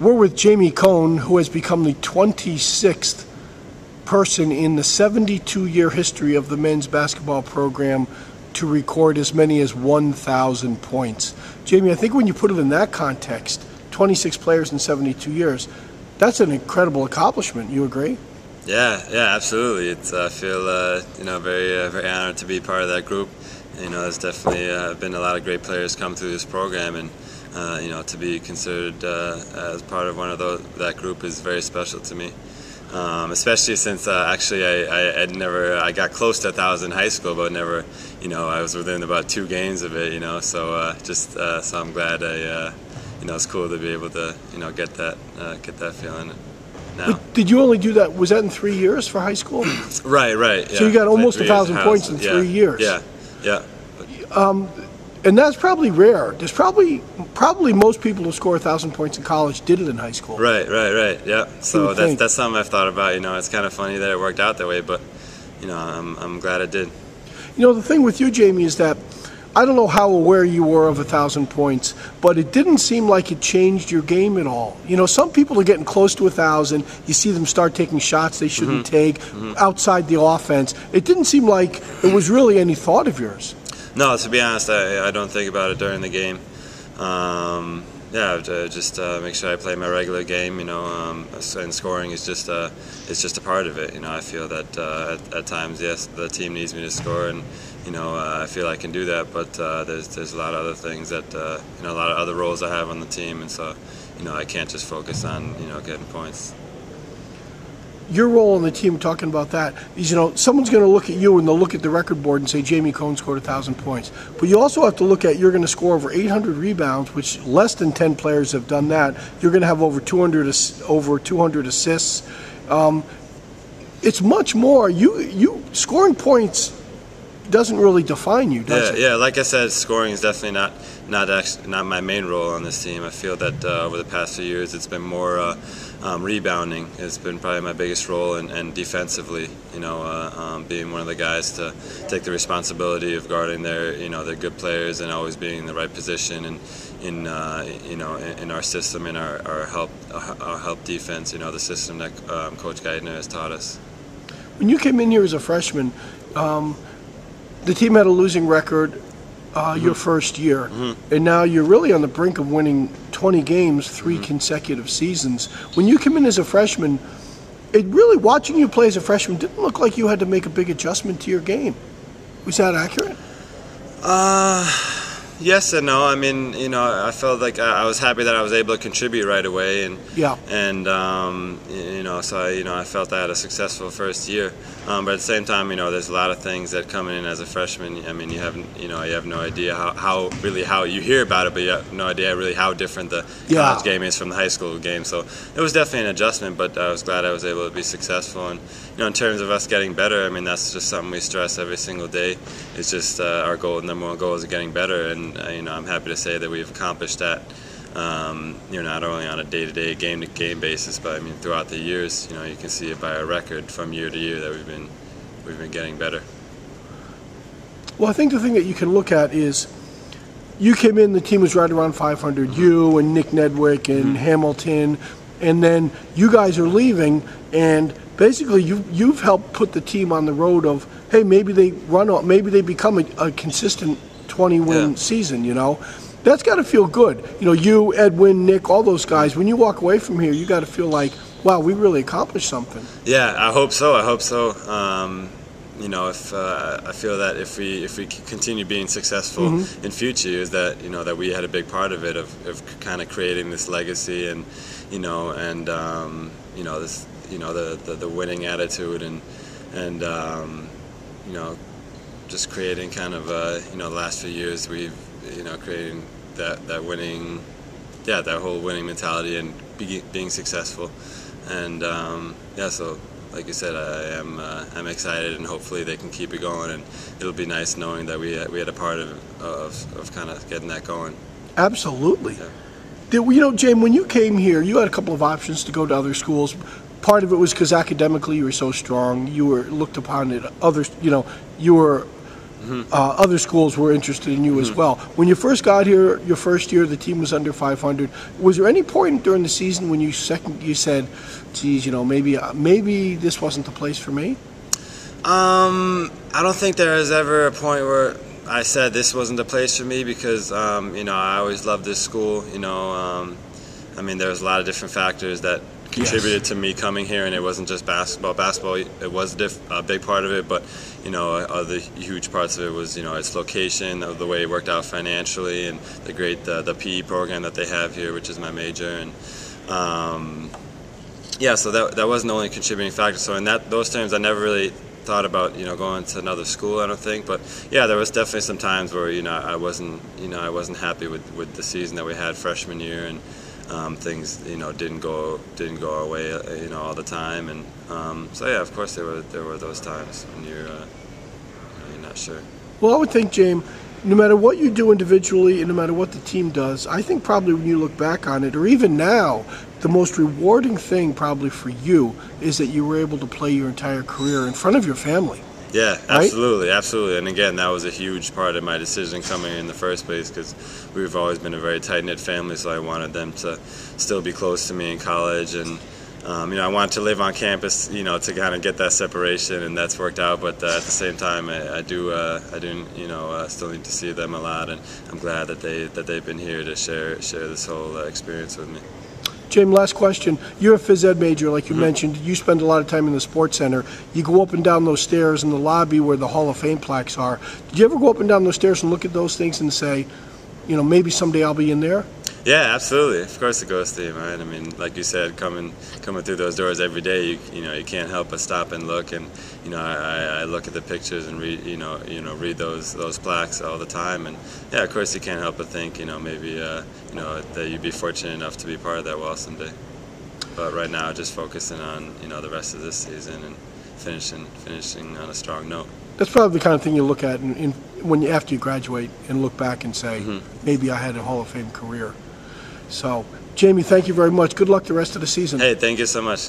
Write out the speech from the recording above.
We're with Jamie Kohn, who has become the 26th person in the 72-year history of the men's basketball program to record as many as 1,000 points. Jamie, I think when you put it in that context, 26 players in 72 years, that's an incredible accomplishment. You agree? Yeah, absolutely. I feel very honored to be part of that group. There's definitely been a lot of great players come through this program, and to be considered as part of that group is very special to me. Especially since actually I got close to 1,000 in high school, but never, I was within about 2 games of it, so so I'm glad it's cool to be able to, get that feeling now. But did you only do that, was that in 3 years for high school? Right, yeah. So you got almost 1,000 points in 3 years. Yeah. And that's probably rare. There's probably most people who score 1,000 points in college did it in high school. Right, yeah. So that's something I've thought about. It's kind of funny that it worked out that way, but I'm glad it did. The thing with you, Jamie, is that I don't know how aware you were of 1,000 points, but it didn't seem like it changed your game at all. Some people are getting close to 1,000. You see them start taking shots they shouldn't take outside the offense. It didn't seem like it was really any thought of yours. No, to be honest, I don't think about it during the game. Just make sure I play my regular game, and scoring is just a part of it. I feel that at times, yes, the team needs me to score, and I feel I can do that. But there's a lot of other things that a lot of other roles I have on the team, and so I can't just focus on getting points. Your role on the team, talking about that, is someone's going to look at you and they'll look at the record board and say Jamie Kohn scored 1,000 points. But you also have to look at, you're going to score over 800 rebounds, which less than 10 players have done that. You're going to have over 200 assists. It's much more. You scoring points doesn't really define you, does it? Yeah. Like I said, scoring is definitely not my main role on this team. I feel that over the past few years, it's been more rebounding. It's been probably my biggest role, and defensively, being one of the guys to take the responsibility of guarding their good players and always being in the right position, and in our system, in our help defense, the system that Coach Geithner has taught us. When you came in here as a freshman, the team had a losing record your first year, and now you're really on the brink of winning 20 games, 3 consecutive seasons. When you come in as a freshman, watching you play as a freshman didn't look like you had to make a big adjustment to your game. Was that accurate? Yes and no. I mean, I felt like I was happy that I was able to contribute right away, and so I felt I had a successful first year. But at the same time, there's a lot of things that come in as a freshman. I mean, you have no idea how you hear about it, but you have no idea really how different the college game is from the high school game. So it was definitely an adjustment, but I was glad I was able to be successful. And in terms of us getting better, I mean, that's just something we stress every single day. It's just our number one goal is getting better, and I'm happy to say that we've accomplished that. Not only on a day-to-day, game-to-game basis, but I mean throughout the years. You can see it by our record from year to year that we've been getting better. Well, I think the thing that you can look at is you came in, the team was right around 500. You and Nick Nedwick and Hamilton, and then you guys are leaving, and basically you've helped put the team on the road of, hey, maybe they become a consistent 20-win season. That's got to feel good. You, Edwin, Nick, all those guys, when you walk away from here, you got to feel like, wow, we really accomplished something. Yeah, I hope so. If I feel that if we continue being successful in future years, that that we had a big part of it, of kind of creating this legacy, and this the winning attitude, and just creating kind of the last few years we've creating that winning, that whole winning mentality and being successful, and so like you said, I'm excited, and hopefully they can keep it going, and it'll be nice knowing that we had a part of kind of getting that going. Absolutely. Yeah. James, when you came here, you had a couple of options to go to other schools. Part of it was because academically you were so strong, you were looked upon at others. You were Other schools were interested in you as well. When you first got here, your first year, the team was under 500. Was there any point during the season when you said, "Geez, maybe this wasn't the place for me"? I don't think there was ever a point where I said this wasn't the place for me because I always loved this school. There was a lot of different factors that contributed to me coming here, and it wasn't just basketball. Basketball, it was a big part of it, but other huge parts of it was its location, the way it worked out financially, and the PE program that they have here, which is my major, and so that wasn't the only contributing factor. So in those terms, I never really thought about going to another school. I don't think, but there was definitely some times where I wasn't happy with the season that we had freshman year, and things didn't go our way all the time, and of course there were those times when you're not sure. Well, I would think, James, no matter what you do individually and no matter what the team does, I think probably when you look back on it, or even now, the most rewarding thing probably for you is that you were able to play your entire career in front of your family. Yeah, absolutely, absolutely. And again, that was a huge part of my decision coming in the first place because we've always been a very tight-knit family, so I wanted them to still be close to me in college. And, I wanted to live on campus, to kind of get that separation, and that's worked out. But at the same time, I still need to see them a lot, and I'm glad that they've been here to share this whole experience with me. James, last question. You're a phys ed major, like you mentioned. You spend a lot of time in the sports center. You go up and down those stairs in the lobby where the Hall of Fame plaques are. Did you ever go up and down those stairs and look at those things and say, maybe someday I'll be in there? Yeah, absolutely. Of course it goes to you, right? I mean, like you said, coming through those doors every day, you can't help but stop and look. And I look at the pictures and read those plaques all the time. And of course you can't help but think, maybe that you'd be fortunate enough to be part of that wall someday. But right now, just focusing on the rest of this season and finishing on a strong note. That's probably the kind of thing you look at after you graduate and look back and say, maybe I had a Hall of Fame career. So, Jamie, thank you very much. Good luck the rest of the season. Hey, thank you so much.